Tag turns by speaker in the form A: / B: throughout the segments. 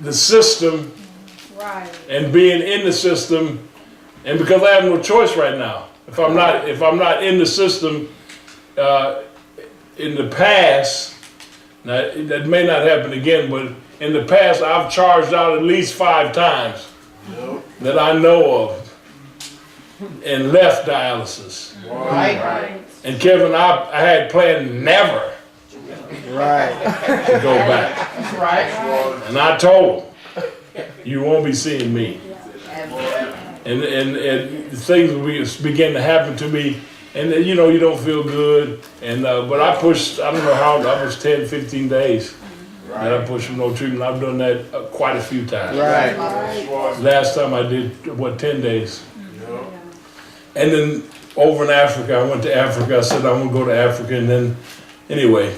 A: the system,
B: Right.
A: and being in the system, and because I have no choice right now. If I'm not in the system, in the past, now that may not happen again, but in the past I've charged out at least 5 times that I know of, and left dialysis.
C: Right.
A: And Kevin, I had planned never
D: Right.
A: to go back.
C: Right.
A: And I told him, you won't be seeing me. And things began to happen to me, and you know, you don't feel good. And but I pushed, I don't know how, I was 10, 15 days that I pushed for no treatment. I've done that quite a few times.
D: Right.
A: Last time I did, 10 days. And then over in Africa, I went to Africa. I said I want to go to Africa, and then anyway,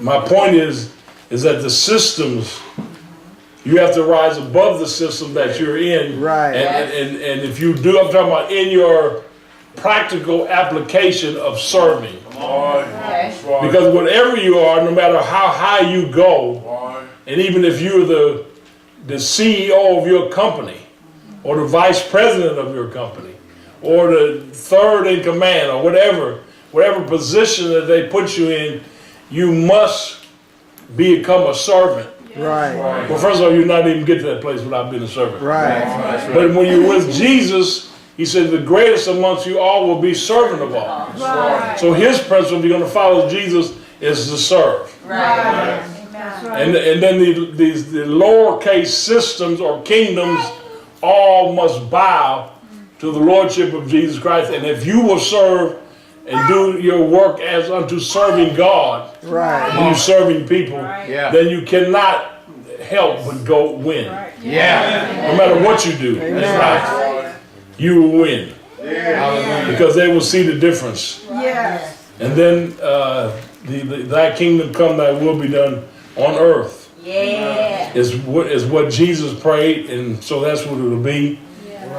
A: my point is that the systems, you have to rise above the system that you're in.
D: Right.
A: And if you do, I'm talking about in your practical application of serving. Because whatever you are, no matter how high you go, and even if you're the CEO of your company, or the vice president of your company, or the third in command, or whatever position that they put you in, you must become a servant.
D: Right.
A: Well, first of all, you're not even get to that place without being a servant.
D: Right.
A: But when you're with Jesus, he said the greatest amongst you all will be servant of all.
B: Right.
A: So his principle, if you're going to follow Jesus, is to serve.
B: Right.
A: And then the lowercase systems or kingdoms all must bow to the lordship of Jesus Christ. And if you will serve and do your work as unto serving God,
D: Right.
A: when you're serving people,
C: Yeah.
A: then you cannot help but go win.
C: Yeah.
A: No matter what you do, that's right. You will win. Because they will see the difference.
B: Yes.
A: And then thy kingdom come, thy will be done on earth.
B: Yeah.
A: Is what Jesus prayed, and so that's what it'll be.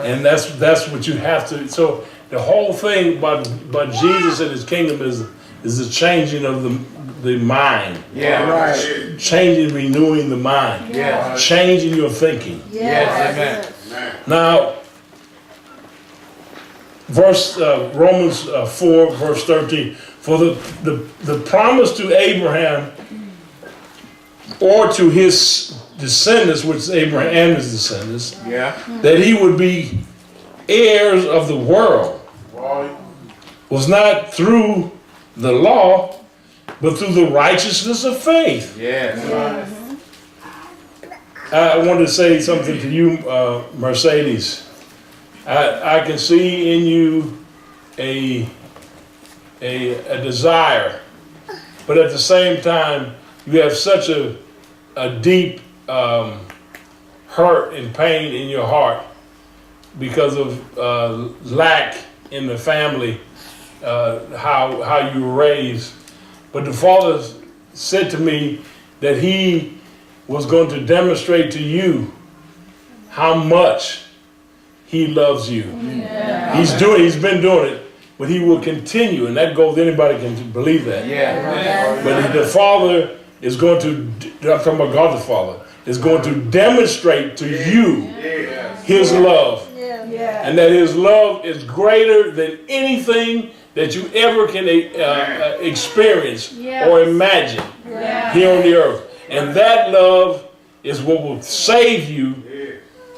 A: And that's what you have to. So the whole thing about Jesus and his kingdom is the changing of the mind.
C: Yeah.
D: Right.
A: Changing, renewing the mind.
C: Yeah.
A: Changing your thinking.
C: Yes. Amen.
A: Now, Romans 4, verse 13. For the promise to Abraham or to his descendants, which is Abraham and his descendants,
C: Yeah.
A: that he would be heirs of the world, was not through the law, but through the righteousness of faith.
C: Yes.
A: I wanted to say something to you, Mercedes. I can see in you a desire, but at the same time, you have such a deep hurt and pain in your heart because of lack in the family, how you were raised. But the Father said to me that he was going to demonstrate to you how much he loves you. Yeah. He's been doing it, but he will continue, and that goes, anybody can believe that.
C: Yeah.
A: But the Father is going to, I'm talking about God the Father, is going to demonstrate to you his love.
B: Yeah.
A: And that his love is greater than anything that you ever can experience or imagine here on the earth. And that love is what will save you,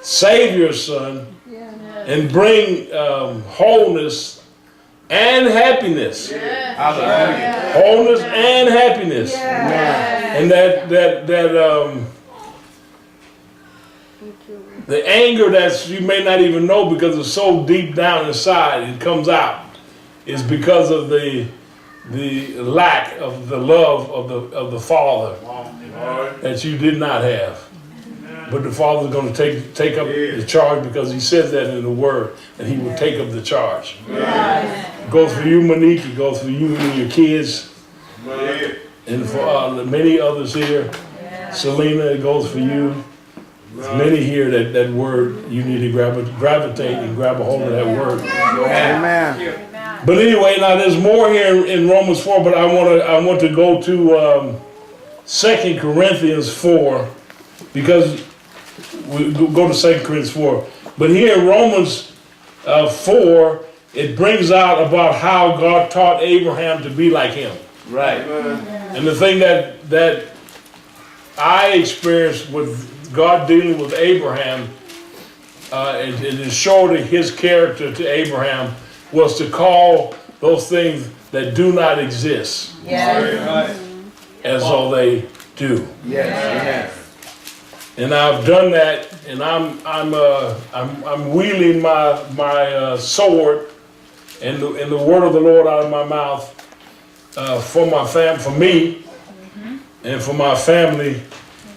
A: save your son, and bring wholeness and happiness.
C: Hallelujah.
A: Wholeness and happiness. And that the anger that you may not even know because it's so deep down inside and comes out is because of the lack of the love of the Father that you did not have. But the Father's going to take up the charge because he says that in the Word, and he will take up the charge. It goes for you, Monique. It goes for you and your kids. And for many others here. Selena, it goes for you. There's many here that word you need to gravitate and grab a hold of that word.
D: Amen.
A: But anyway, now there's more here in Romans 4, but I want to go to 2 Corinthians 4, because we go to 2 Corinthians 4. But here in Romans 4, it brings out about how God taught Abraham to be like him.
C: Right.
A: And the thing that I experienced with God dealing with Abraham, it showed his character to Abraham, was to call those things that do not exist as though they do.
C: Yes.
A: And I've done that, and I'm wheeling my sword and the word of the Lord out of my mouth for me, and for my family,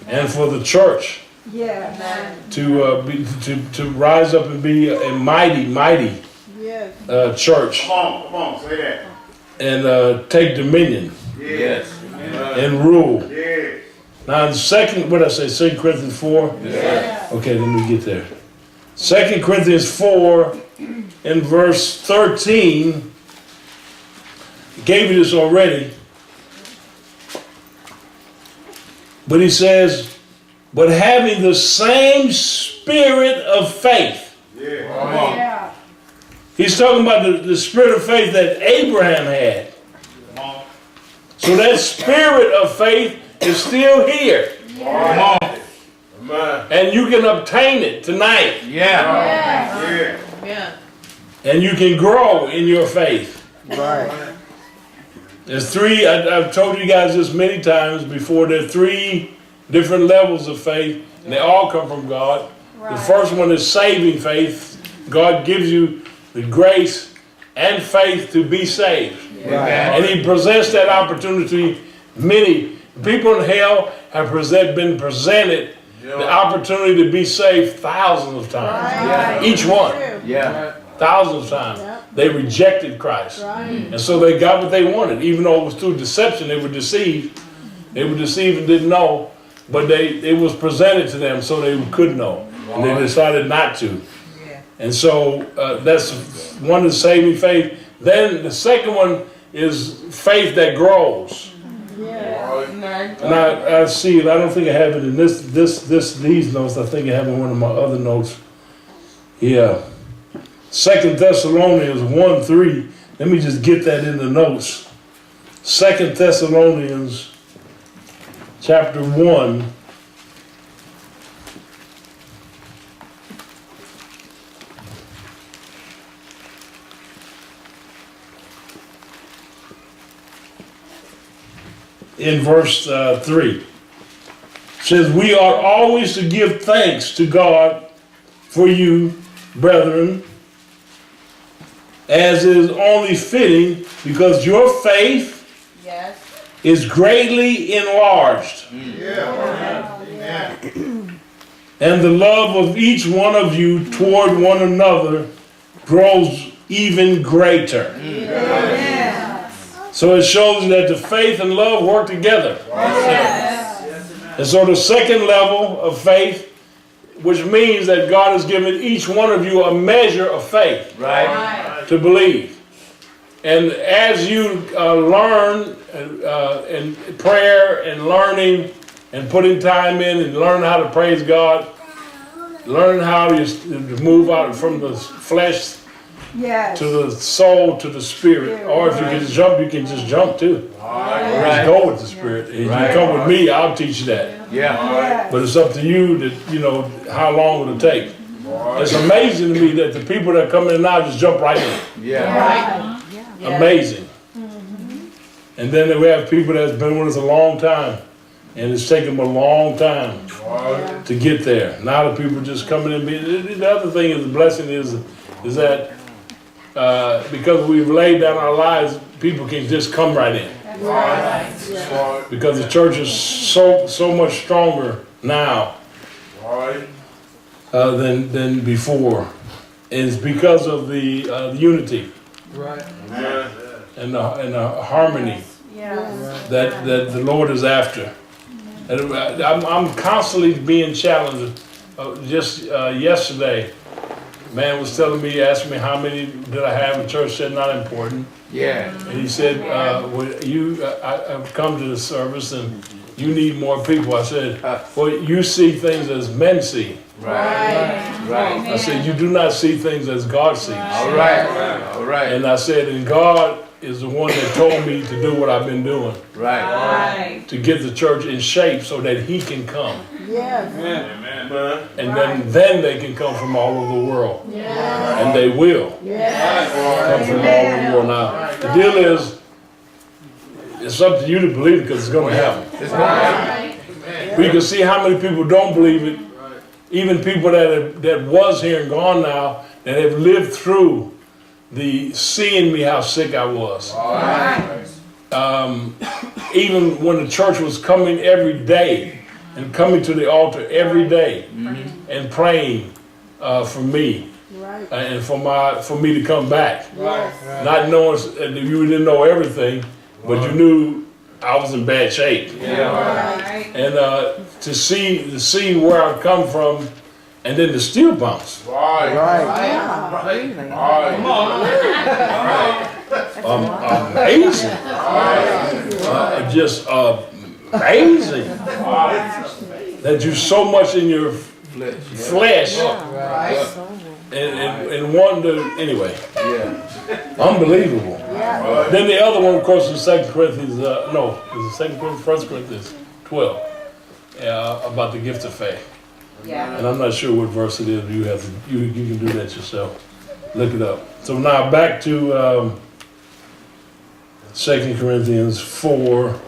A: and for the church
B: Yes.
A: to rise up and be a mighty
B: Yes.
A: church
E: Come on, say that.
A: and take dominion
C: Yes.
A: and rule.
E: Yes.
A: Now, in 2 Corinthians 4?
B: Yes.
A: Okay, let me get there. 2 Corinthians 4 in verse 13, gave you this already, but he says, but having the same spirit of faith.
E: Yeah.
C: Come on.
B: Yeah.
A: He's talking about the spirit of faith that Abraham had. So that spirit of faith is still here.
C: Come on.
E: Amen.
A: And you can obtain it tonight.
C: Yeah.
B: Yes.
E: Yeah.
A: And you can grow in your faith.
D: Right.
A: There's three, I've told you guys this many times before, there are three different levels of faith, and they all come from God. The
B: Right.
A: first one is saving faith. God gives you the grace and faith to be saved.
C: Amen.
A: And he presents that opportunity. Many people in hell have been presented the opportunity to be saved thousands of times.
B: Right.
A: Each one.
B: True.
C: Yeah.
A: Thousands of times.
B: Yep.
A: They rejected Christ.
B: Right.
A: And so they got what they wanted. Even though it was through deception, they were deceived. They were deceived and didn't know. But it was presented to them so they could know. And they decided not to. And so that's one is saving faith. Then the second one is faith that grows.
B: Yeah.
A: And I see it. I don't think I have it in these notes. I think I have it in one of my other notes. Yeah. 2 Thessalonians 1:3. Let me just get that in the notes. 2 Thessalonians chapter 1. In verse 3. It says, we ought always to give thanks to God for you, brethren, as is only fitting, because your faith
B: Yes.
A: is greatly enlarged,
E: Yeah. Amen.
A: and the love of each one of you toward one another grows even greater.
B: Yes.
A: So it shows that the faith and love work together.
B: Yes.
A: And so the second level of faith, which means that God has given each one of you a measure of faith
C: Right.
B: Right.
A: to believe. And as you learn in prayer and learning and putting time in and learn how to praise God, learn how to move out from the flesh
B: Yes.
A: to the soul to the spirit. Or if you can jump, you can just jump too. Just
C: Right.
A: go with the spirit. If you
C: Right.
A: come with me, I'll teach you that.
C: Yeah.
B: Yes.
A: But it's up to you that, how long it'll take. It's amazing to me that the people that come in now just jump right in.
C: Yeah.
B: Right.
A: Amazing. And then we have people that's been with us a long time, and it's taken them a long time to get there. Now the people just coming in. The other thing is, the blessing is that because we've laid down our lives, people can just come right in.
B: Right.
A: Because the church is so much stronger now than before. And it's because of the unity and the harmony
B: Yes.
A: that the Lord is after. And I'm constantly being challenged. Just yesterday, man was telling me, asked me how many did I have in church. Said not important.
C: Yeah.
A: And he said, I've come to the service, and you need more people. I said, well, you see things as men see.
C: Right.
A: I said, you do not see things as God sees.
C: All right. All right.
A: And I said, and God is the one that told me to do what I've been doing,
C: Right.
A: to get the church in shape so that he can come.
B: Yes.
E: Amen.
A: And then they can come from all over the world. And they will come from all over the world. Now, the deal is, it's up to you to believe it because it's going to happen.
C: It's going to happen.
A: We can see how many people don't believe it. Even people that was here and gone now, that have lived through the seeing me how sick I was. Even when the church was coming every day and coming to the altar every day and praying for me and for me to come back. Not knowing you didn't know everything, but you knew I was in bad shape. And to see where I've come from, and then to still bounce. Amazing. Just amazing. That you're so much in your flesh and wanting to, anyway. Unbelievable. Then the other one, of course, is 2 Corinthians, it's 2 Corinthians, 1 Corinthians 12, about the gift of faith. And I'm not sure what verse it is. You can do that yourself. Look it up. So now back to 2 Corinthians 4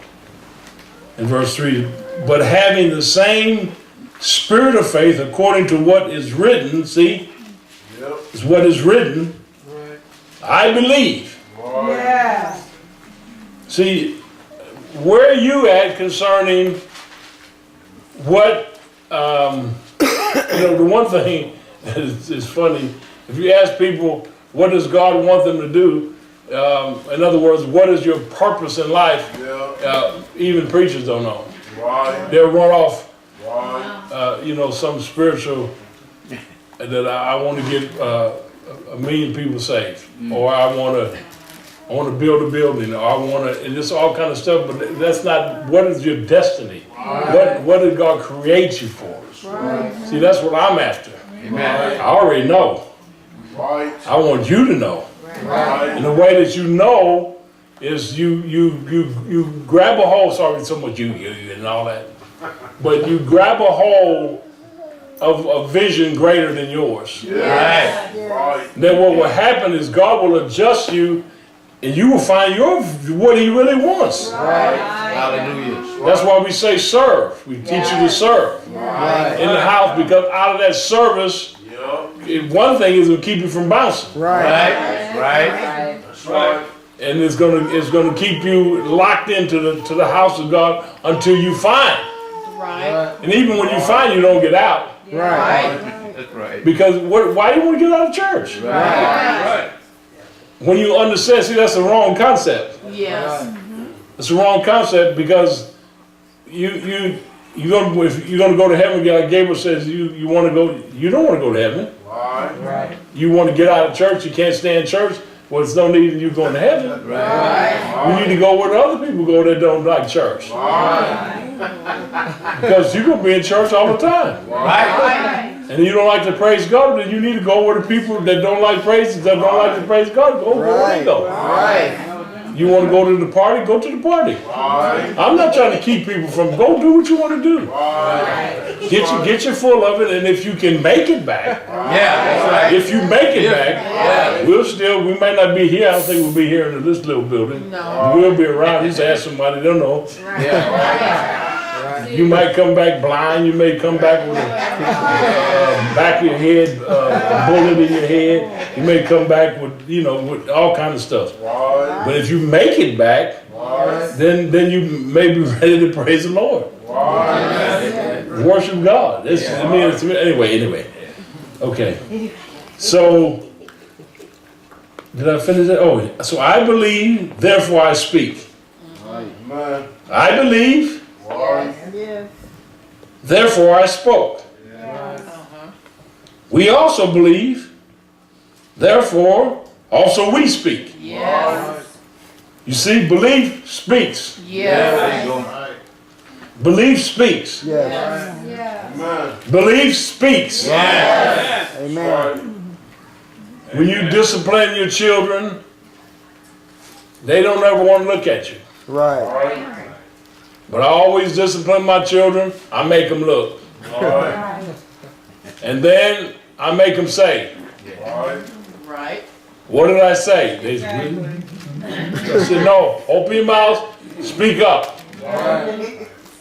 A: and verse 3. But having the same spirit of faith according to what is written, see, is what is written, I believe.
B: Yes.
A: See, where are you at concerning what, the one thing that is funny, if you ask people, what does God want them to do? In other words, what is your purpose in life? Even preachers don't know. They'll run off, some spiritual that I want to get a million people saved, or I want to build a building, or I want to, and it's all kind of stuff. But that's not what is your destiny. What did God create you for? See, that's what I'm after. I already know. I want you to know. And the way that you know is you grab a hold. Sorry, so much you and all that, but you grab a hold of a vision greater than yours. Then what will happen is God will adjust you, and you will find what He really wants.
C: Hallelujah.
A: That's why we say serve. We teach you to serve in the house, because out of that service, one thing is to keep you from bouncing.
C: Right.
A: And it's gonna keep you locked into the house of God until you find. And even when you find, you don't get out.
C: That's right.
A: Because why do you want to get out of church? When you understand, see, that's the wrong concept. It's the wrong concept, because if you're gonna go to heaven, like Gabriel says, you want to go. You don't want to go to heaven. You want to get out of church. You can't stay in church. Well, it's no need in you going to heaven. You need to go where the other people go that don't like church. Because you're going to be in church all the time. And you don't like to praise God, then you need to go where the people that don't like praise, that don't like to praise God, go where they go. You want to go to the party? Go to the party. I'm not trying to keep people from, go do what you want to do. Get you full of it, and if you can make it back,
C: That's right.
A: if you make it back, we might not be here. I don't think we'll be here in this little building. We'll be around. Just ask somebody, don't know. You might come back blind. You may come back with a back of your head, a bullet in your head. You may come back with, with all kinds of stuff. But if you make it back, then you may be ready to praise the Lord. Worship God. Anyway. Okay. So, did I finish that? Oh, so I believe, therefore I speak. I believe, therefore I spoke. We also believe, therefore also we speak. You see, belief speaks.
C: There you go.
A: Belief speaks.
D: Yes.
B: Yes.
E: Amen.
A: Belief speaks.
D: Amen.
A: When you discipline your children, they don't ever want to look at you.
D: Right.
A: But I always discipline my children. I make them look.
E: All right.
A: And then I make them say,
E: All right.
F: Right.
A: what did I say? They said, I said, no, open your mouth, speak up.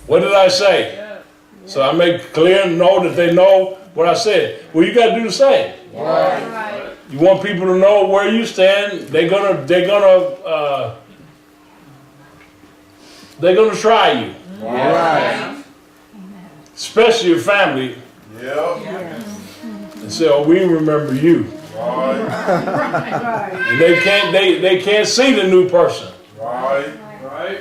A: What did I say? So I make it clear and know that they know what I said. Well, you got to do the same.
B: Right.
A: You want people to know where you stand. They're gonna try you,
D: Right.
A: especially your family,
E: Yeah.
A: and say, "Oh, we remember you."
E: All right.
B: Right.
A: And they can't see the new person.
E: Right. Right.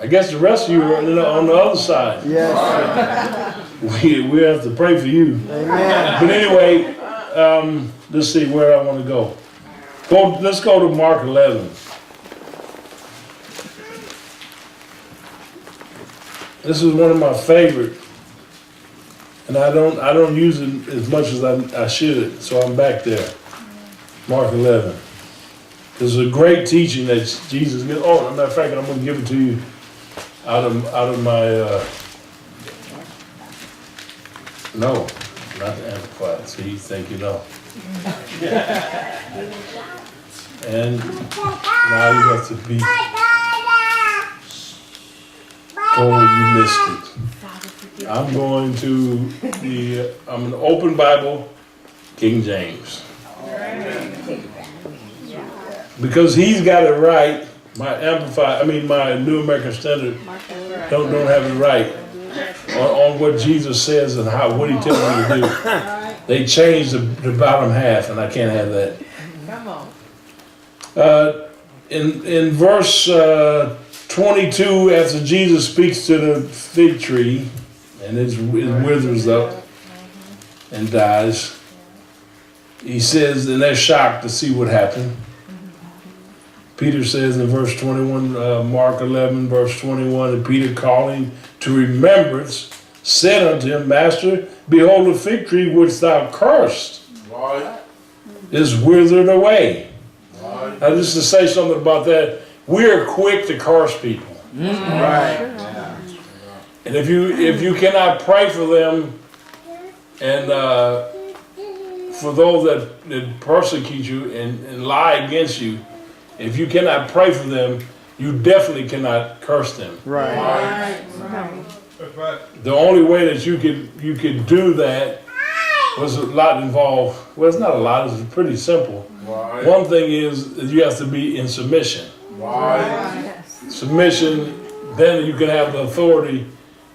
A: I guess the rest of you are on the other side.
D: Yes.
A: We have to pray for you.
D: Amen.
A: But anyway, let's see where I want to go. Let's go to Mark 11. This is one of my favorite, and I don't use it as much as I should, so I'm back there. Mark 11. This is a great teaching that Jesus gives. Oh, as a matter of fact, I'm going to give it to you out of my. No, not the Amplified. So you think you know. And now you have to be. Oh, you missed it. I'm going to I'm an open Bible, King James. Because he's got it right. My New American Standard don't have it right on what Jesus says and what he tells me to do. They changed the bottom half, and I can't have that.
F: Come on.
A: In verse 22, after Jesus speaks to the fig tree, and it withers up and dies, he says, and they're shocked to see what happened. Peter says in verse 21, Mark 11, verse 21, and Peter calling to remembrance, said unto him, Master, behold, the fig tree which thou cursed
E: Right.
A: is withered away.
E: Right.
A: Now, just to say something about that, we're quick to curse people.
D: Right.
A: And if you cannot pray for them and for those that persecute you and lie against you, if you cannot pray for them, you definitely cannot curse them.
D: Right.
E: That's right.
A: The only way that you could do that was a lot involved. Well, it's not a lot. It's pretty simple.
E: Right.
A: One thing is that you have to be in submission.
E: Right.
A: Submission, then you can have the authority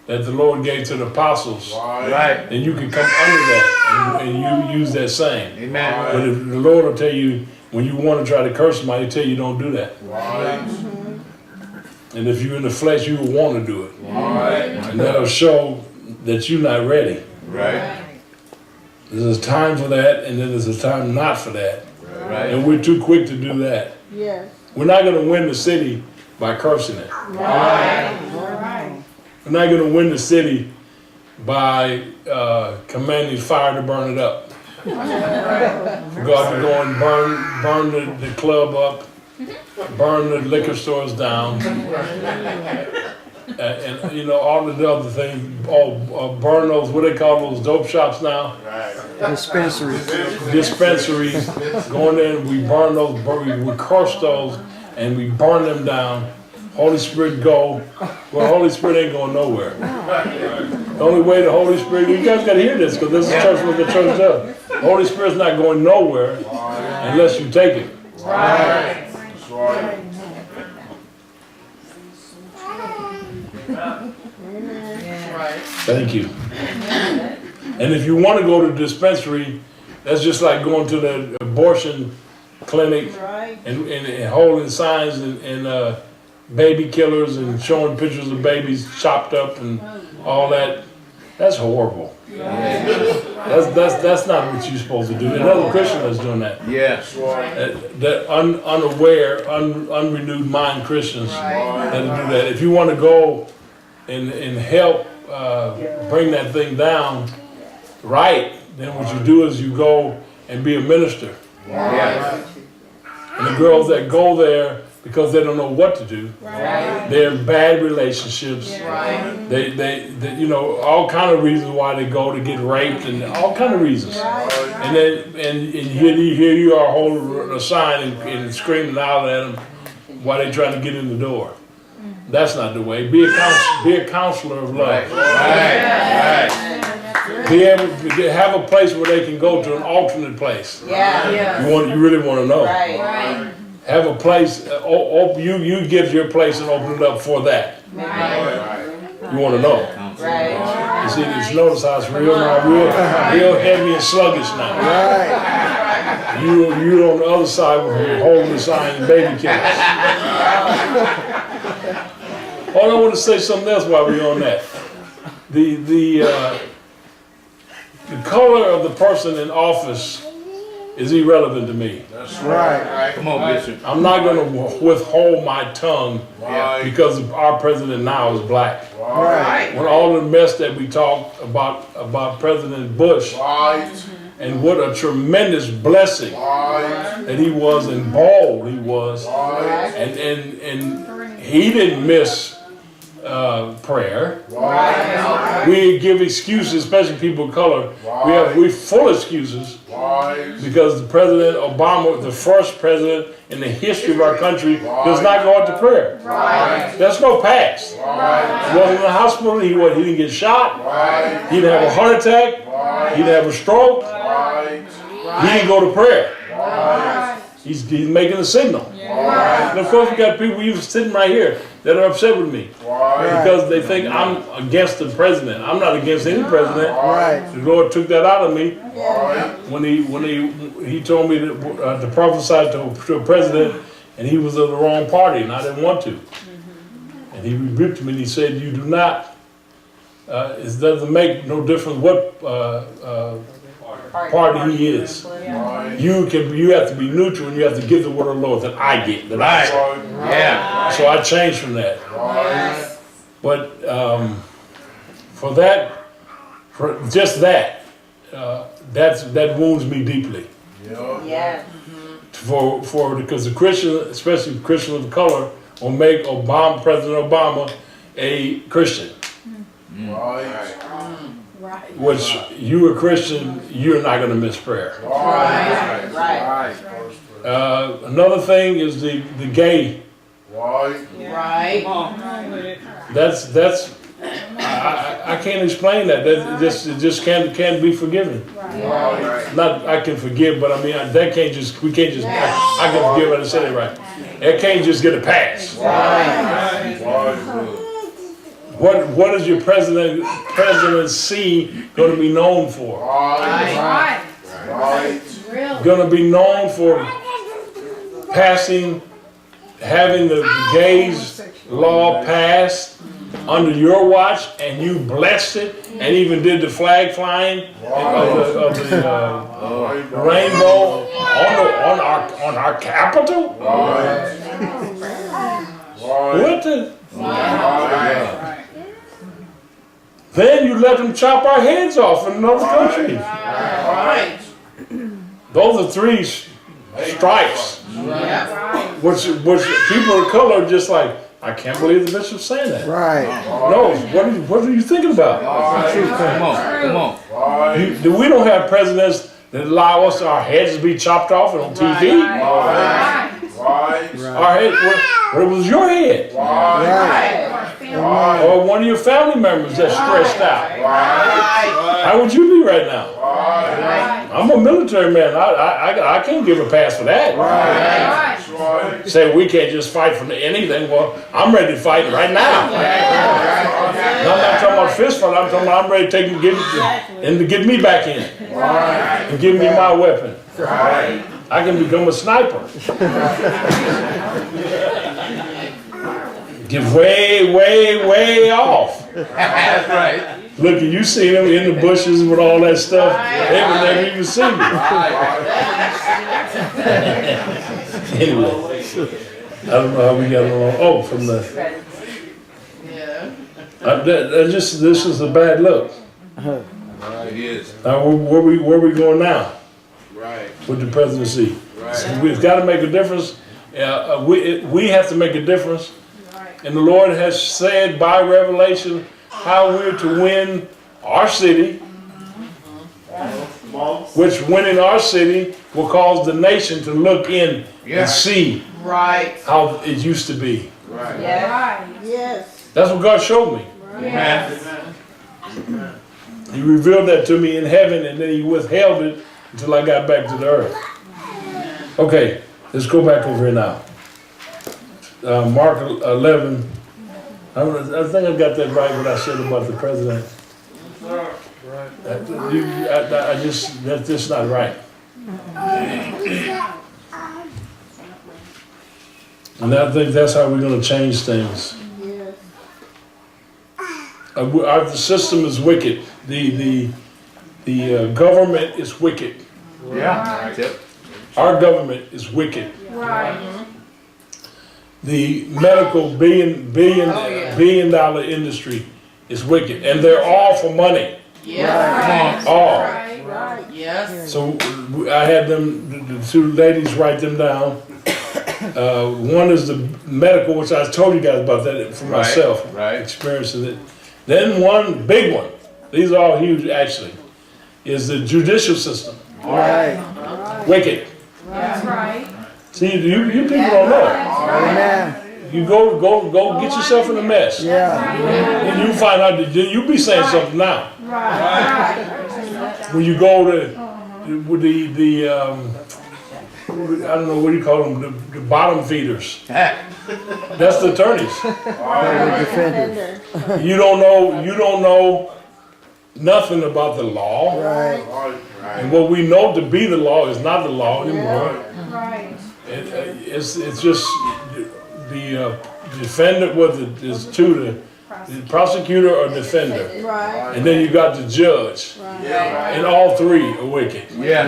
A: that the Lord gave to the apostles.
E: Right.
A: And you can come under that and you use that same.
C: Amen.
A: But if the Lord will tell you, when you want to try to curse somebody, he'll tell you don't do that.
E: Right.
A: And if you're in the flesh, you will want to do it.
E: Right.
A: And that'll show that you're not ready.
E: Right.
A: There's a time for that, and then there's a time not for that.
C: Right.
A: And we're too quick to do that.
B: Yes.
A: We're not going to win the city by cursing it.
B: Right.
A: We're not going to win the city by commanding fire to burn it up. We're going to go and burn the club up, burn the liquor stores down, and you know all the other things. Burn those, what they call those dope shops now,
E: Right.
D: Dispensaries.
A: dispensaries. Go in there and we burn those, we curse those, and we burn them down. Holy Spirit go. Well, Holy Spirit ain't going nowhere. The only way the Holy Spirit, you guys got to hear this because this is church what the church does. The Holy Spirit's not going nowhere unless you take it.
E: Right. That's right.
F: Right.
A: Thank you. And if you want to go to dispensary, that's just like going to the abortion clinic
B: Right.
A: and holding signs and baby killers and showing pictures of babies chopped up and all that. That's horrible. That's not what you're supposed to do. Another Christian is doing that.
C: Yes.
A: That unaware, unrenewed mind Christians that do that. If you want to go and help bring that thing down right, then what you do is you go and be a minister.
C: Yes.
A: And the girls that go there because they don't know what to do,
F: Right.
A: they're in bad relationships.
F: Right.
A: They you know, all kind of reasons why they go to get raped and all kind of reasons. And then and here you are holding a sign and screaming out at them while they're trying to get in the door. That's not the way. Be a counselor of love.
C: Right.
A: Be able to have a place where they can go to an alternate place.
F: Yeah.
A: You really want to know.
F: Right.
A: Have a place. You give your place and open it up for that.
F: Right.
A: You want to know.
F: Right.
A: You see, just notice how it's real heavy and sluggish now.
D: Right.
A: You on the other side holding the sign and baby killers. Oh, I want to say something else while we're on that. The color of the person in office is irrelevant to me.
E: That's
D: Right.
C: Come on, Bishop.
A: I'm not going to withhold my tongue
E: right.
A: because our president now is black.
D: Right.
A: When all the mess that we talked about President Bush
E: Right.
A: and what a tremendous blessing
E: Right.
A: that he was and bold he was,
E: Right.
A: and he didn't miss prayer.
E: Right.
A: We give excuses, especially people of color. We full excuses
E: Right.
A: because the President Obama, the first president in the history of our country, does not go out to prayer.
E: Right.
A: That's no pass.
E: Right.
A: He wasn't in the hospital. He didn't get shot.
E: Right.
A: He didn't have a heart attack. He didn't have a stroke.
E: Right.
A: He didn't go to prayer.
E: Right.
A: He's making a signal.
E: Right.
A: And of course, we got people even sitting right here that are upset with me
E: Right.
A: because they think I'm against the president. I'm not against any president.
D: Right.
A: The Lord took that out of me
E: Right.
A: when he told me to prophesy to a president, and he was of the wrong party, and I didn't want to. And he rebuked me and he said, "You do not. It doesn't make no difference what party he is.
E: Right.
A: You have to be neutral, and you have to give the word of the Lord that I get, that I say."
E: Right.
C: Yeah.
A: So I changed from that.
E: Right.
A: But for just that, that wounds me deeply.
E: Yeah.
F: Yeah.
A: Because the Christian, especially Christians of color, will make President Obama a Christian.
E: Right.
A: Which you a Christian, you're not going to miss prayer.
E: Right.
F: Right.
A: Another thing is the gay.
E: Right.
F: Right.
A: That's I can't explain that. It just can't be forgiven.
E: Right.
A: Not I can forgive, but I mean that can't just we can't just I can forgive. I said it right. It can't just get a pass.
E: Right.
A: What is your presidency going to be known for?
E: Right. Right.
A: Going to be known for having the gays law passed under your watch, and you blessed it, and even did the flag flying of the rainbow on our capital.
E: Right.
A: What the?
E: Right.
A: Then you let them chop our heads off in another country.
F: Right.
A: Those are three stripes, which people of color are just like, I can't believe the bishop's saying that.
D: Right.
A: No, what are you thinking about?
C: Come on.
E: Right.
A: We don't have presidents that allow us our heads to be chopped off on TV.
E: Right.
A: Our head, what was your head?
D: Right.
A: Or one of your family members that's stressed out?
E: Right.
A: How would you be right now?
E: Right.
A: I'm a military man. I can't give a pass for that.
E: Right. Right.
A: Say we can't just fight for anything. Well, I'm ready to fight right now. And I'm not talking about fist fight. I'm talking about I'm ready to take and get me back in and give me my weapon.
E: Right.
A: I can become a sniper. Get way off.
C: That's right.
A: Look, you see them in the bushes with all that stuff. They would never even see me. Anyway, I don't know how we got along. Oh, from the. This is a bad look.
C: It is.
A: Now, where we going now
D: Right.
A: with the presidency?
D: Right.
A: We've got to make a difference. We have to make a difference. And the Lord has said by revelation how we're to win our city, which winning our city will cause the nation to look in
C: Yeah.
A: and see
F: Right.
A: how it used to be.
D: Right.
B: Right.
F: Yes.
A: That's what God showed me.
C: Amen.
A: He revealed that to me in heaven, and then he withheld it until I got back to the earth. Okay, let's go back over here now. Mark 11. I think I got that right, what I said about the president. That's just not right. And I think that's how we're going to change things. Our system is wicked. The government is wicked.
C: Yeah. Yep.
A: Our government is wicked.
B: Right.
A: The medical billion dollar industry is wicked, and they're all for money.
F: Yes.
A: All.
B: Right.
F: Yes.
A: So I had the two ladies write them down. One is the medical, which I told you guys about that for myself,
C: Right.
A: experiencing it. Then one big one, these are all huge actually, is the judicial system.
D: Right.
A: Wicked.
B: That's right.
A: See, you people don't know.
D: Amen.
A: You go get yourself in a mess.
D: Yeah.
A: And you find out that you be saying something now.
B: Right.
A: When you go to with the I don't know, what do you call them, the bottom feeders. That's the attorneys.
D: Defender.
A: You don't know nothing about the law.
D: Right.
A: And what we know to be the law is not the law anymore.
B: Right.
A: It's just the defendant, whether it's the prosecutor or defender.
F: Right.
A: And then you got the judge. And all three are wicked.
C: Yeah.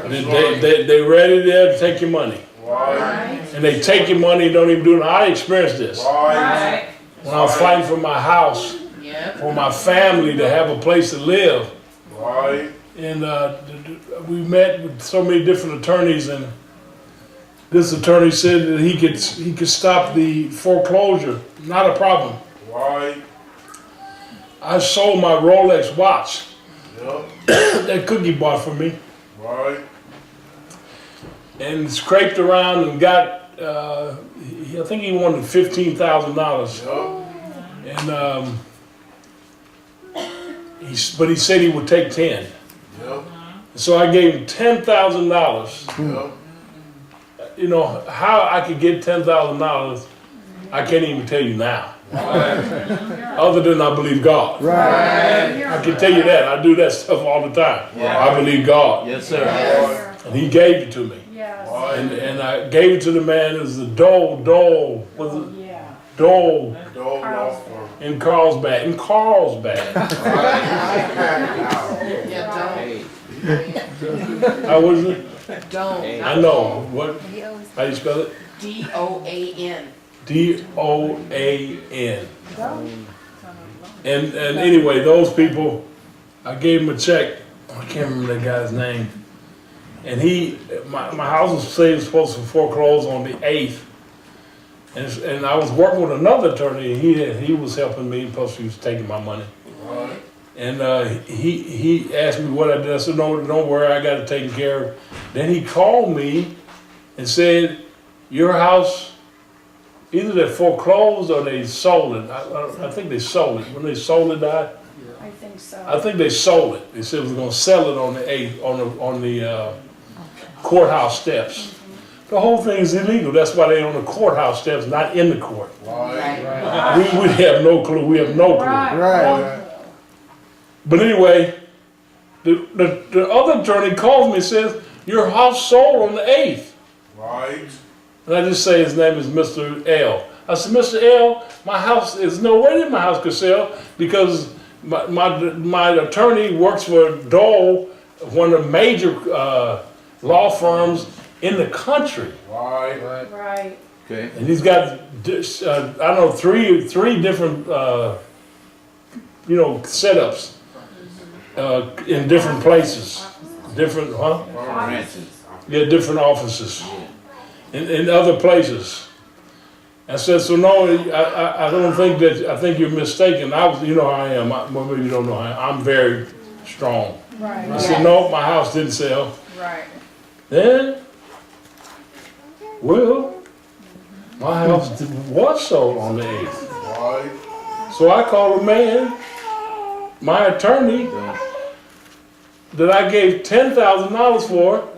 A: They ready there to take your money.
B: Right.
A: And they take your money and don't even do it. I experienced this.
B: Right.
A: When I was fighting for my house,
F: Yep.
A: for my family to have a place to live.
E: Right.
A: And we met with so many different attorneys, and this attorney said that he could stop the foreclosure. Not a problem.
E: Right.
A: I sold my Rolex watch
E: Yep.
A: that Cookie bought for me,
E: Right.
A: and scraped around and got. I think he wanted $15,000,
E: Yep.
A: and but he said he would take 10.
E: Yep.
A: So I gave him $10,000.
E: Yep.
A: You know how I could get $10,000? I can't even tell you now. Other than I believe God.
D: Right.
A: I can tell you that. I do that stuff all the time.
C: Yeah.
A: I believe God.
C: Yes, sir.
A: And he gave it to me.
B: Yes.
A: And I gave it to the man. It was the Dole, was it
B: Yeah.
A: Dole
E: Dole law firm.
A: in Carlsbad. In Carlsbad.
F: Yeah,
A: How was it?
F: don't.
A: I know. What? How you spell it?
F: DOAN.
A: DOAN. And anyway, those people, I gave him a check. I can't remember that guy's name. And my house was supposed to foreclose on the 8th. And I was working with another attorney, and he was helping me, plus he was taking my money.
E: Right.
A: And he asked me what I did. I said, no, don't worry, I got it taken care of. Then he called me and said, your house, either they foreclosed or they sold it. I think they sold it. When they sold it,
B: I think so.
A: I think they sold it. They said we were going to sell it on the 8th, on the courthouse steps. The whole thing is illegal. That's why they're on the courthouse steps, not in the court.
E: Right.
A: We have no clue. We have no clue.
B: Right.
D: Right.
A: But anyway, the other attorney calls me and says, your house sold on the 8th.
E: Right.
A: And I just say his name is Mr. L. I said, Mr. L, my house, is no way that my house could sell because my attorney works for Dole, one of the major law firms in the country.
E: Right.
B: Right.
C: Okay.
A: And he's got, I don't know, three different, setups in different places. Different,
C: Ranches.
A: Yeah, different offices in other places. I said, so no, I don't think that, I think you're mistaken. I was, you know how I am. Well, maybe you don't know how I am. I'm very strong. I
B: Right,
A: said, no, my house didn't sell.
B: right.
A: Then, well, my house was sold on the 8th.
E: Right.
A: So I called a man, my attorney, that I gave $10,000 for,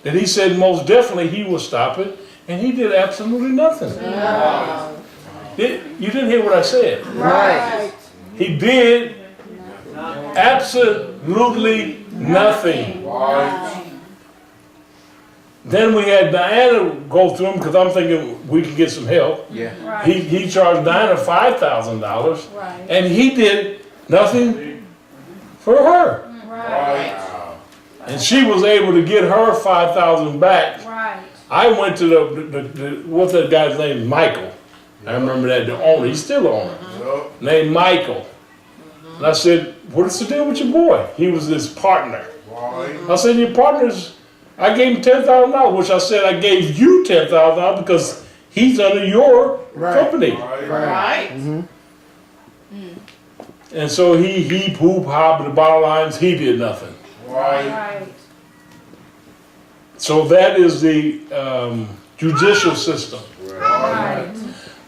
A: and he said most definitely he would stop it, and he did absolutely nothing. You didn't hear what I said.
D: Right.
A: He did absolutely nothing.
E: Right.
A: Then we had Diana go through him because I'm thinking we could get some help.
C: Yeah.
B: Right,
A: He charged Diana $5,000,
B: right,
A: and he did nothing for her.
B: right,
A: And she was able to get her $5,000 back.
B: right.
A: I went to the what's that guy's name? Michael. I remember that, the owner. He's still the owner.
E: Yep.
A: Named Michael. And I said, what's the deal with your boy? He was his partner.
E: Right.
A: I said, your partner's, I gave him $10,000, which I said I gave you $10,000 because he's under your company.
E: Right.
F: Right?
A: And so he heap, hoop, hop, the bottom lines, he did nothing.
E: Right.
B: Right,
A: So that is the judicial system.
B: right,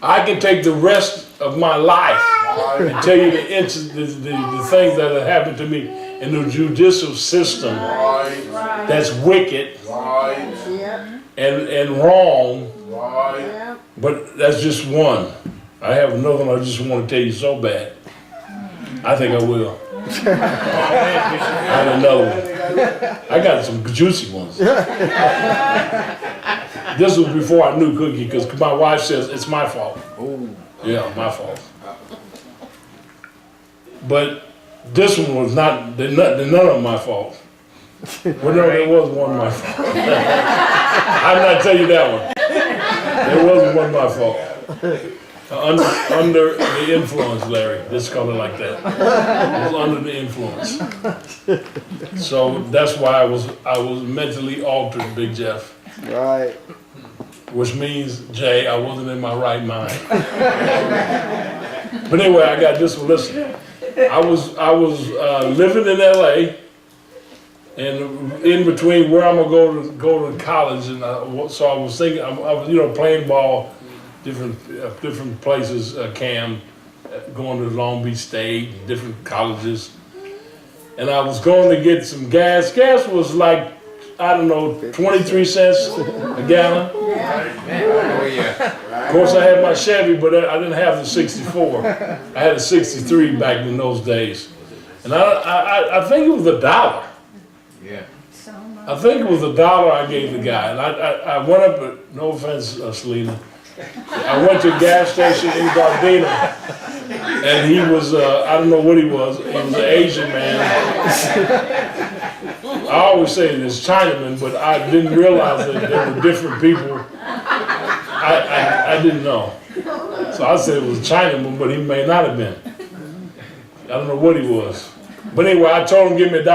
A: I can take the rest of my life
E: Right.
A: and tell you the things that have happened to me in the judicial system
E: Right.
B: right.
A: that's wicked
E: Right.
A: and wrong,
E: Right.
A: but that's just one. I have another one I just want to tell you so bad. I think I will. I have another one. I got some juicy ones. This was before I knew Cookie because my wife says it's my fault. Yeah, my fault. But this one was not, they're none of them my fault. Well, no, there was one my fault. I'm not telling you that one. There wasn't one my fault. Under the influence, Larry. Let's call it like that. It was under the influence. So that's why I was mentally altered, Big Jeff.
D: Right.
A: Which means, Jay, I wasn't in my right mind. But anyway, I got this one. Listen, I was living in LA, and in between where I'm gonna go to college, and so I was thinking, I was playing ball, different places, Cam, going to Long Beach State, different colleges, and I was going to get some gas. Gas was like, I don't know, 23 cents a gallon.
C: Oh, yeah.
A: Of course, I had my Chevy, but I didn't have the 64. I had a 63 back in those days. And I think it was $1.
C: Yeah.
B: So much.
A: I think it was $1 I gave the guy. And I went up, no offense, Selena. I went to a gas station in Gardena, and he was, I don't know what he was. He was an Asian man. I always say this Chinaman, but I didn't realize that there were different people. I didn't know. So I said it was a Chinaman, but he may not have been. I don't know what he was. But anyway, I told him give me $1.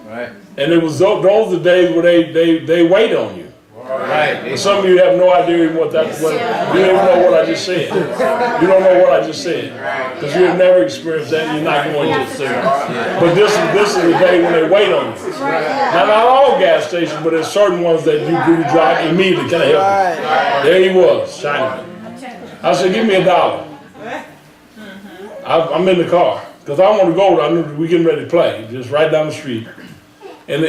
C: Right.
A: And it was those are the days where they wait on you.
C: Right.
A: And some of you have no idea even what that, you don't even know what I just said. You don't know what I just said. Because you have never experienced that, you're not going to. But this is the day when they wait on you. Now, not all gas stations, but there's certain ones that you drive immediately, can I help you?
D: Right.
A: There he was, Chinaman. I said, give me $1. I'm in the car, because I want to go, I knew we getting ready to play, just right down the street. And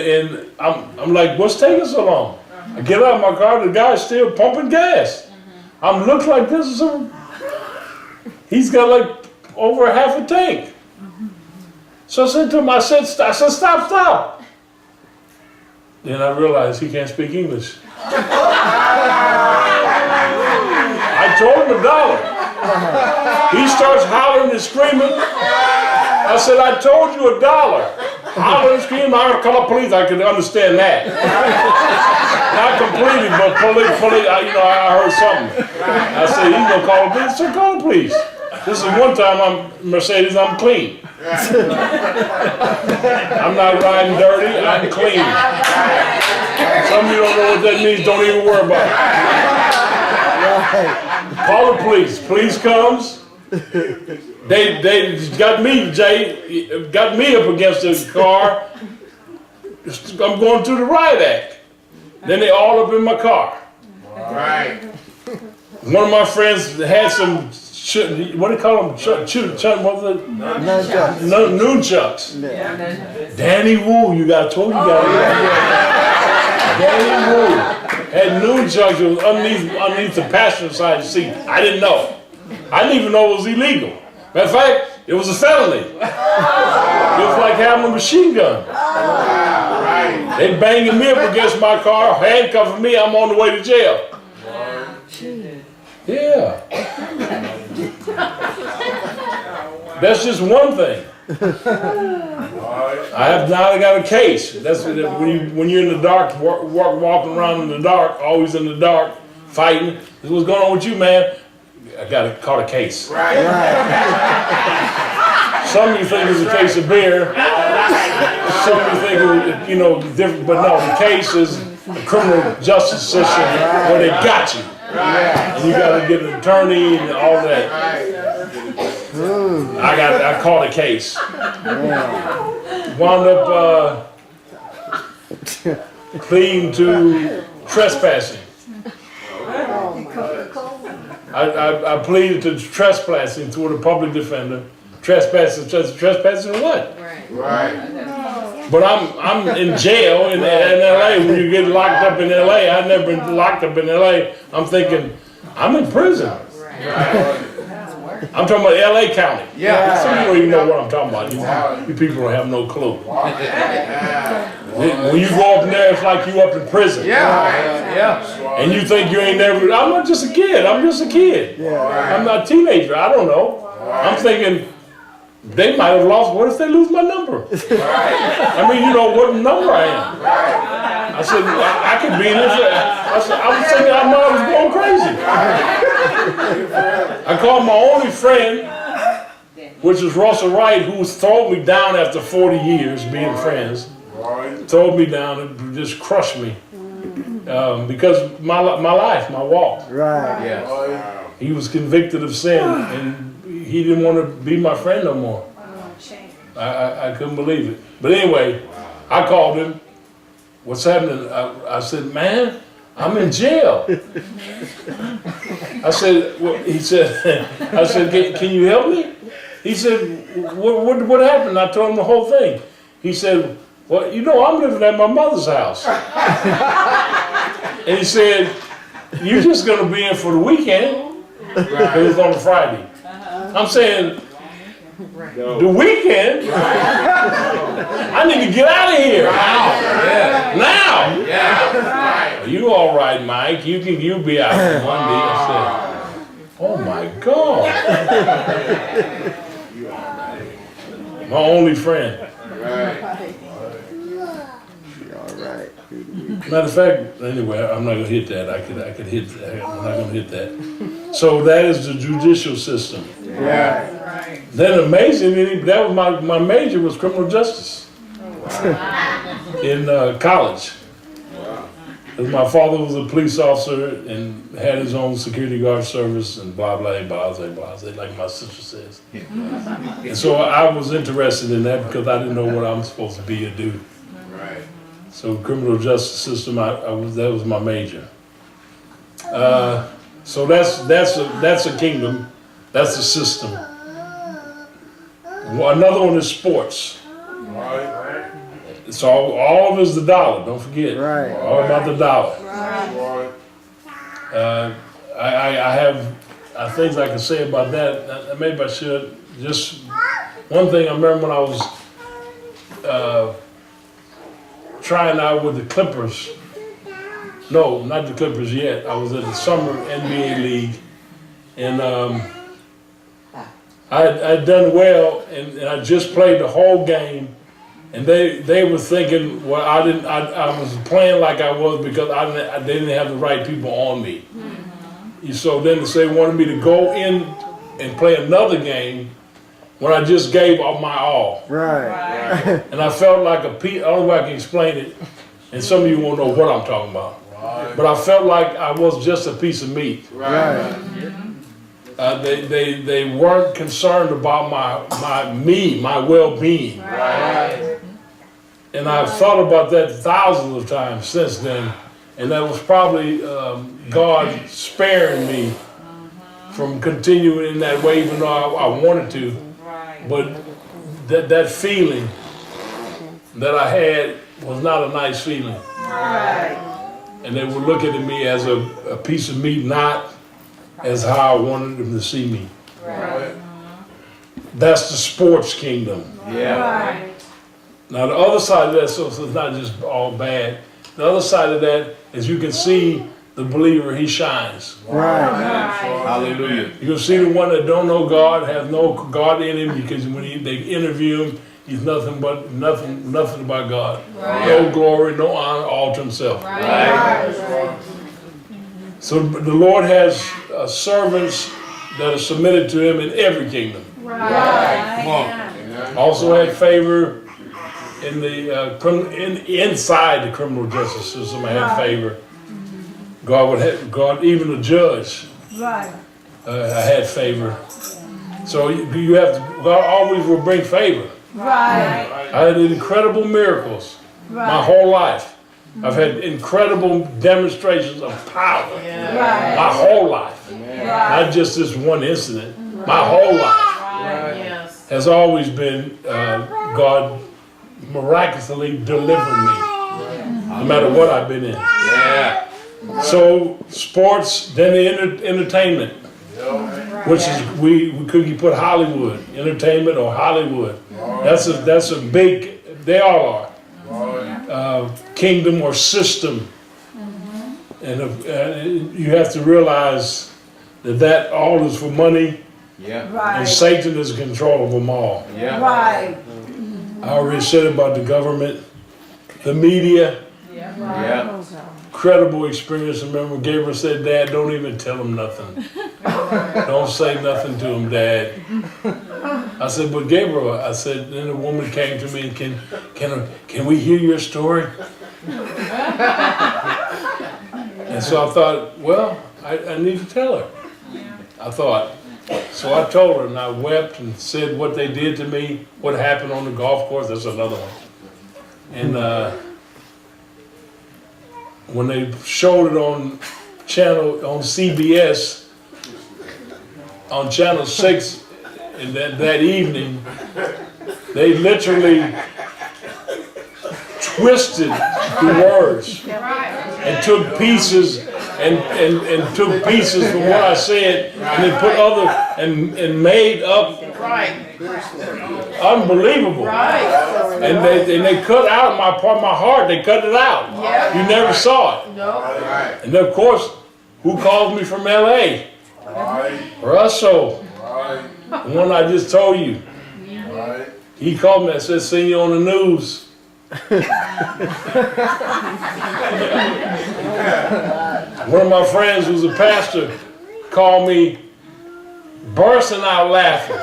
A: I'm like, what's taking so long? I get out of my car, the guy's still pumping gas. I'm look like this is he's got like over half a tank. So I said to him, I said, stop. Then I realized he can't speak English. I told him $1. He starts hollering and screaming. I said, I told you $1. holler and scream, I gotta call the police. I can understand that. Not completely, but police, I heard something. I said, he's gonna call the police. So call the police. This is one time Mercedes, I'm clean. I'm not riding dirty, I'm clean. Some of you don't know what that means, don't even worry about it. Call the police. Police comes. They got me, Jay, got me up against the car. I'm going through the riot act. Then they all up in my car.
E: Right.
A: One of my friends had some, what do you call them? What was it? Nunchucks. Danny Wu, you got told you got Danny Wu had nunchucks that was underneath the passenger side seat. I didn't know. I didn't even know it was illegal. Matter of fact, it was a felony. It was like having a machine gun.
E: Right.
A: They banging me up against my car, handcuffing me, I'm on the way to jail. Yeah. That's just one thing. I got a case. That's when you're in the dark, walking around in the dark, always in the dark, fighting. What's going on with you, man? I caught a case.
E: Right.
A: Some of you think it's a case of beer. Some of you think it was, different. But no, the case is the criminal justice system where they got you. And you got to get an attorney and all that. I caught a case. Wound up pleading to trespassing. I pleaded to trespassing to the public defender. Trespassing what?
E: Right.
A: But I'm in jail in LA. When you get locked up in LA, I've never been locked up in LA. I'm thinking, I'm in prison. I'm talking about LA County.
C: Yeah.
A: Some of you don't even know what I'm talking about. You people don't have no clue. When you go up in there, it's like you up in prison.
C: Yeah.
A: And you think you ain't never, I'm not just a kid. I'm just a kid. I'm not a teenager. I don't know. I'm thinking, they might have lost, what if they lose my number? I mean, what number I am. I said, I could be in this. I was thinking I was going crazy. I called my only friend, which is Russell Wright, who thrown me down after 40 years being friends. Thrown me down and just crushed me. Because my life, my walk.
D: Right.
C: Yeah.
A: He was convicted of sin and he didn't want to be my friend no more. I couldn't believe it. But anyway, I called him. What's happening? I said, man, I'm in jail. I said, he said, I said, can you help me? He said, what happened? I told him the whole thing. He said, well, I'm living at my mother's house. And he said, you're just going to be in for the weekend. It was on a Friday. I'm saying, the weekend? I need to get out of here. Now.
C: Yeah.
A: You all right, Mike? You'll be out on Monday. I said, oh my God. My only friend. Matter of fact, anyway, I'm not gonna hit that. I could hit that. I'm not gonna hit that. So that is the judicial system.
E: Yeah.
A: Then amazingly, that was my major was criminal justice in college. Because my father was a police officer and had his own security guard service and blah blah blah blah blah, like my sister says. And so I was interested in that because I didn't know what I'm supposed to be or do.
E: Right.
A: So criminal justice system, that was my major. So that's a kingdom, that's a system. Another one is sports.
E: Right.
A: It's all of it is the dollar. Don't forget.
D: Right.
A: All about the dollar.
E: Right.
A: I have things I can say about that. Maybe I should. Just one thing I remember when I was trying out with the Clippers. No, not the Clippers yet. I was at the summer NBA league, and I'd done well, and I just played the whole game, And they were thinking, well, I was playing like I was because they didn't have the right people on me. So then they wanted me to go in and play another game when I just gave all my all.
D: Right.
A: And I felt like the only way I can explain it, and some of you won't know what I'm talking about, but I felt like I was just a piece of meat.
D: Right.
A: They weren't concerned about my well-being.
E: Right.
A: And I've thought about that thousands of times since then. And that was probably God sparing me from continuing in that way, even though I wanted to. But that feeling that I had was not a nice feeling. And they were looking at me as a piece of meat, not as how I wanted them to see me.
E: Right.
A: That's the sports kingdom.
E: Yeah.
A: Now the other side of that, so it's not just all bad. The other side of that is you can see the believer, he shines.
D: Right.
C: Hallelujah.
A: You can see the one that don't know God, has no God in him, because when they interview him, he's nothing about God. No glory, no honor, all to himself. So the Lord has servants that are submitted to him in every kingdom.
C: Come on.
A: Also had favor in the inside the criminal justice system. I had favor. God, even the judge, I had favor. So you have to. God always will bring favor. I had incredible miracles my whole life. I've had incredible demonstrations of power my whole life. Not just this one incident. My whole life has always been God miraculously delivering me, no matter what I've been in.
C: Yeah.
A: So sports, then the entertainment, which is we could put Hollywood, entertainment or Hollywood. That's a big. They all are kingdom or system, and you have to realize that all is for money,
C: Yeah.
A: and Satan is in control of them all.
C: Yeah.
A: I already said about the government, the media.
C: Yeah.
A: Incredible experience. Remember, Gabriel said, "Dad, don't even tell him nothing. Don't say nothing to him, Dad." I said, "But Gabriel," I said, then a woman came to me and can we hear your story? And so I thought, well, I need to tell her. I thought. So I told her, and I wept and said what they did to me, what happened on the golf course. That's another one. And when they showed it on CBS, on Channel 6, and that evening, they literally twisted the words and took pieces and took pieces from what I said and then put other and made up unbelievable. And they cut out my heart. They cut it out. You never saw it. And then of course, who called me from LA? Russell. The one I just told you. He called me and said, "Seen you on the news." One of my friends who's a pastor called me bursting out laughing.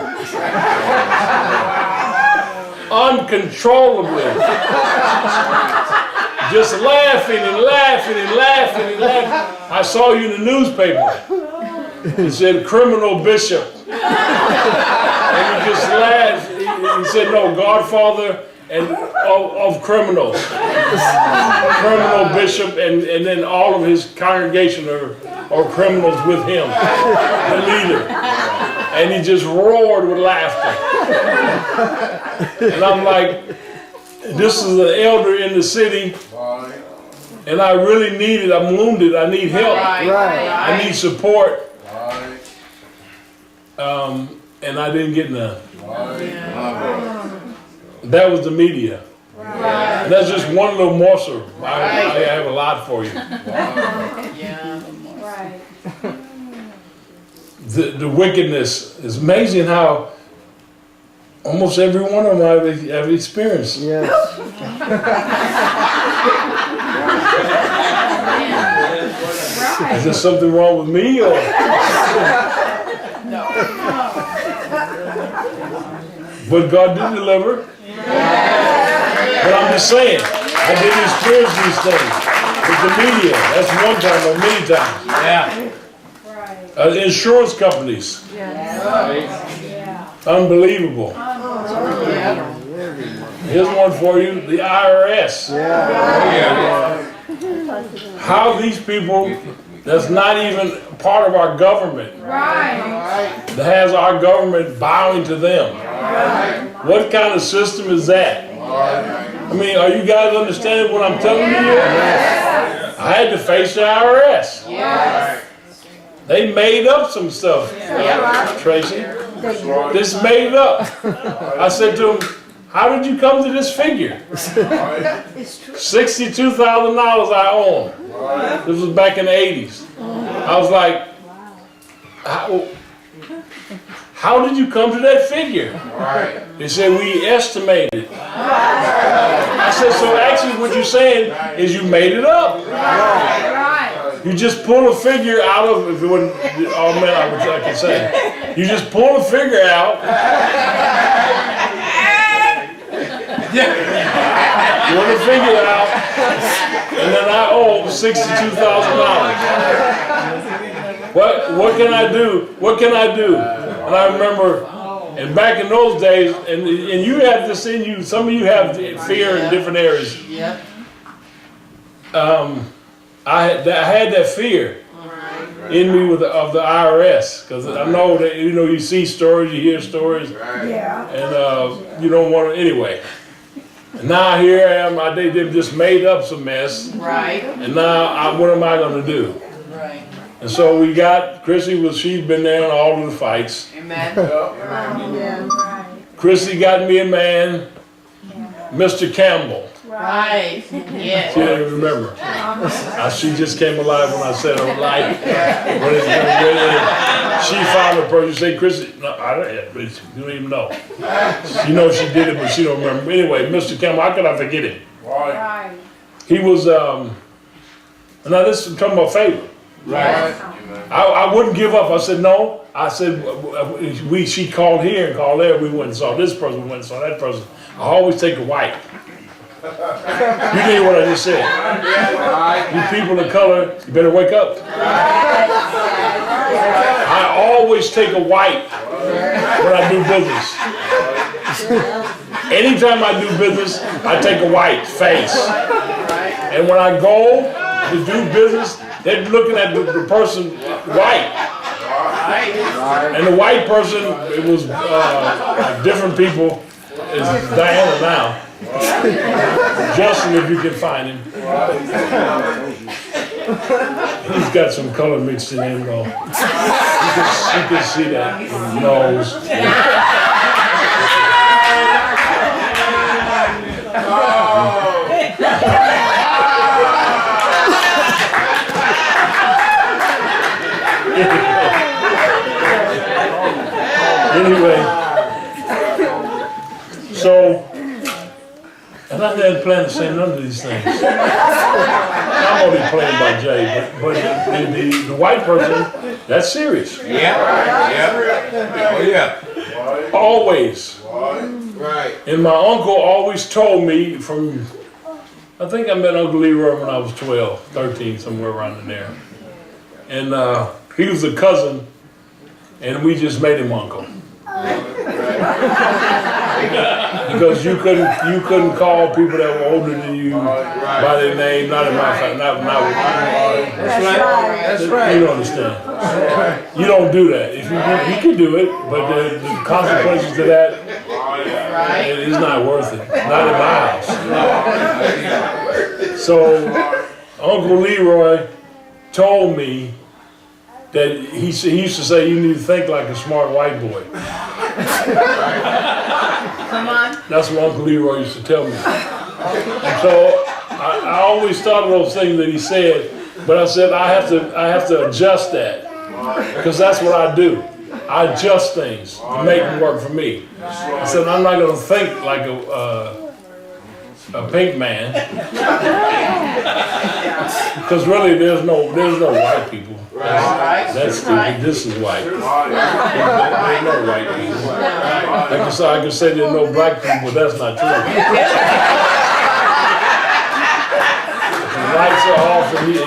A: Uncontrollably. Just laughing and laughing and laughing and laughing. I saw you in the newspaper. It said criminal bishop. And he just laughed. He said, "No, Godfather and of criminals." Criminal bishop, and then all of his congregation are criminals with him, the leader. And he just roared with laughter. And I'm like, this is an elder in the city, and I really need it. I'm wounded. I need help. I need support. And I didn't get none. That was the media. And that's just one little morsel. I have a lot for you. The wickedness is amazing how Almost every one of them I've experienced.
D: Yes.
A: Is there something wrong with me or? But God did deliver. But I'm just saying, I didn't experience these things. With the media, that's one time or many times.
C: Yeah.
A: Insurance companies, unbelievable. Here's one for you, the IRS.
C: Yeah.
A: How these people, that's not even part of our government,
B: Right.
A: that has our government bowing to them. What kind of system is that? I mean, are you guys understanding what I'm telling you here? I had to face the IRS. They made up some stuff, Tracy. This made it up. I said to him, how did you come to this figure? $62,000 I own. This was back in the 80s. I was like, how did you come to that figure? They said, we estimated. I said, so actually what you're saying is you made it up.
B: Right.
A: You just pull a figure out of, if it wasn't all men I could say. You just pull a figure out. Pull the figure out, and then I owe $62,000. What can I do? What can I do? And I remember, and back in those days, and you have this in you, some of you have fear in different areas. I had that fear in me of the IRS, because I know that, you see stories, you hear stories,
B: Yeah.
A: and you don't want to, anyway. And now here I am, they've just made up some mess,
F: Right.
A: and now what am I going to do?
F: Right.
A: And so we got, she's been there in all of the fights.
F: Amen.
A: Chrissy got me a man, Mr. Campbell.
F: Right.
A: She
F: Yes.
A: didn't remember. She just came alive when I said her life. She found a person. Say, Chrissy, no, I don't. You don't even know. She knows she did it, but she don't remember. Anyway, Mr. Campbell, how could I forget him?
B: Right.
A: He was. Now this is talking about favor.
C: Right.
A: I wouldn't give up. I said no. I said she called here and called there. We went and saw this person. We went and saw that person. I always take a wife. You hear what I just said? You people of color, you better wake up. I always take a wipe when I do business. Anytime I do business, I take a white face. And when I go to do business, they're looking at the person white. And the white person, it was different people, is Diana now. Justin, if you can find him. He's got some color mixed in him though. You can see that in his nose. Anyway, so, and I hadn't planned to say none of these things. I'm only playing by Jay, but the white person, that's serious.
C: Yeah. Oh yeah.
A: Always.
C: Right.
A: And my uncle always told me from, I think I met Uncle Leroy when I was 12, 13, somewhere around in there. And he was a cousin, and we just made him uncle. Because you couldn't call people that were older than you by their name, not in my family, not
C: That's right. That's right.
A: you don't understand. You don't do that. If you can do it, but the consequences to that, it is not worth it. Not in my house. So Uncle Leroy told me that he used to say you need to think like a smart white boy.
F: Come on.
A: That's what Uncle Leroy used to tell me. And so I always thought of those things that he said, but I said I have to adjust that because that's what I do. I adjust things to make them work for me. I said, I'm not gonna think like a pink man. Because really there's no white people. That's stupid. This is white. There's no white people. I can say there's no black people, but that's not true. The lights are off and they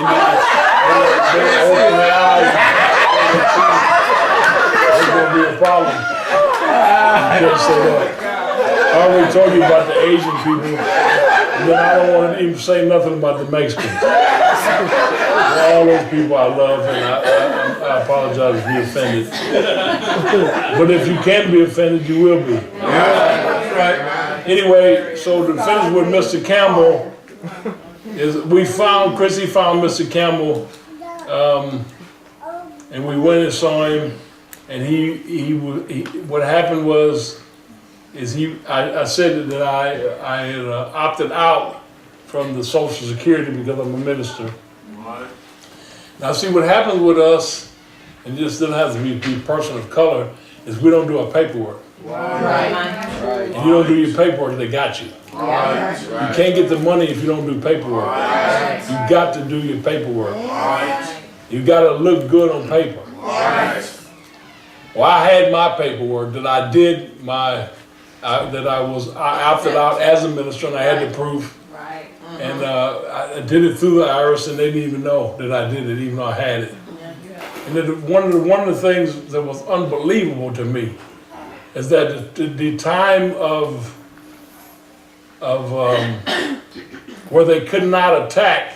A: open their eyes. There's gonna be a problem. You can't say that. I already told you about the Asian people, and then I don't want to even say nothing about the Mexicans. All those people I love, and I apologize if you're offended. But if you can be offended, you will be.
C: That's right.
A: Anyway, so to finish with Mr. Campbell, Chrissy found Mr. Campbell, and we went and saw him, and what happened was, I said that I had opted out from the Social Security because I'm a minister. Now see, what happens with us, and this doesn't have to be a person of color, is we don't do our paperwork. And you don't do your paperwork, they got you. You can't get the money if you don't do paperwork. You got to do your paperwork. You got to look good on paper. Well, I had my paperwork that I did that I opted out as a minister, and I had the proof. And I did it through the IRS, and they didn't even know that I did it, even though I had it. And then one of the things that was unbelievable to me is that the time of where they could not attack,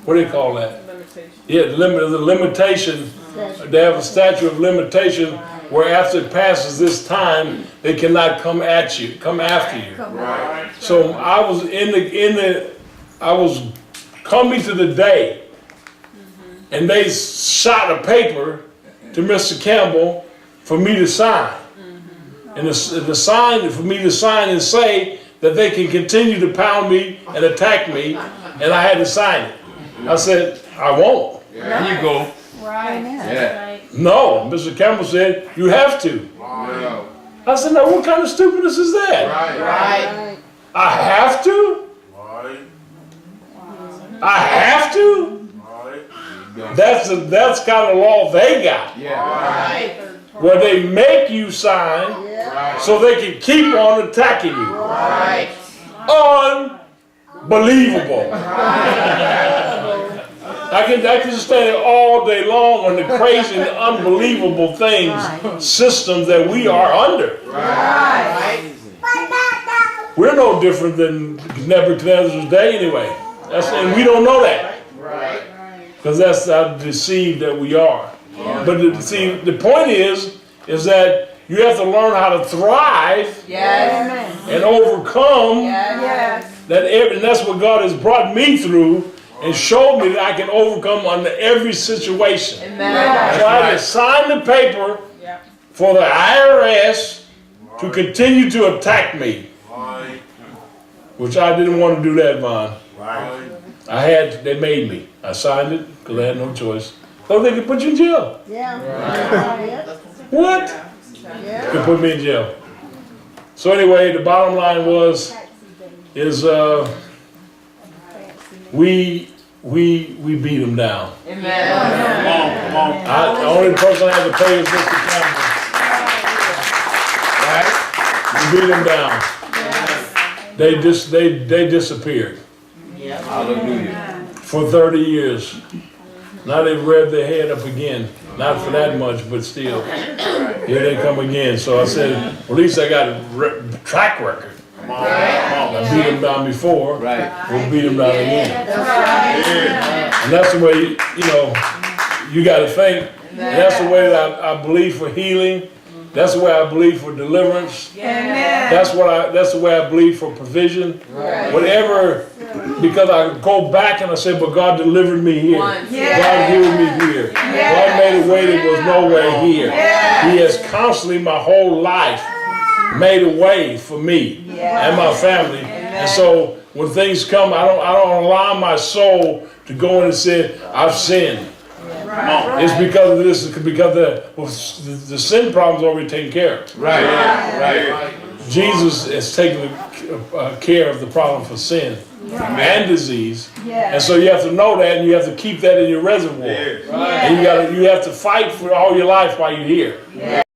A: what do they call that? Yeah, the limitation. They have a statute of limitation where after it passes this time, they cannot come after you. So I was I was coming to the day, and they shot a paper to Mr. Campbell for me to sign. And the sign for me to sign and say that they can continue to pound me and attack me, and I had to sign it. I said, I won't.
C: There you go.
B: Right.
C: Yeah.
A: No, Mr. Campbell said, you have to. I said, now what kind of stupidness is that? I have to? I have to? That's kind of law they got. Where they make you sign so they can keep on attacking you. Unbelievable. I can just stand there all day long on the crazy and unbelievable things, systems that we are under. We're no different than Nebuchadnezzar's day anyway. And we don't know that. Because that's how deceived that we are. But the point is that you have to learn how to thrive and overcome. And that's what God has brought me through and showed me that I can overcome under every situation. So I had to sign the paper for the IRS to continue to attack me. Which I didn't want to do that, Vaughn. They made me. I signed it because I had no choice. So they could put you in jail. What? They could put me in jail. So anyway, the bottom line is we beat them down. The only person I had to pay is Mr. Campbell. We beat them down. They disappeared.
C: Hallelujah.
A: For 30 years. Now they've revved their head up again. Not for that much, but still. Here they come again. So I said, well, at least I got a track record. I beat them down before. We'll beat them down again. And that's the way, you got to think. And that's the way that I believe for healing. That's the way I believe for deliverance. That's the way I believe for provision. Whatever, because I go back and I say, but God delivered me here. God healed me here. God made a way that was no way here. He has constantly my whole life made a way for me and my family. And so when things come, I don't allow my soul to go in and say, I've sinned. It's because of this, because the sin problem's already taken care of.
C: Right. Right.
A: Jesus is taking care of the problem for sin and disease. And so you have to know that, and you have to keep that in your reservoir. And you have to fight for all your life while you're here.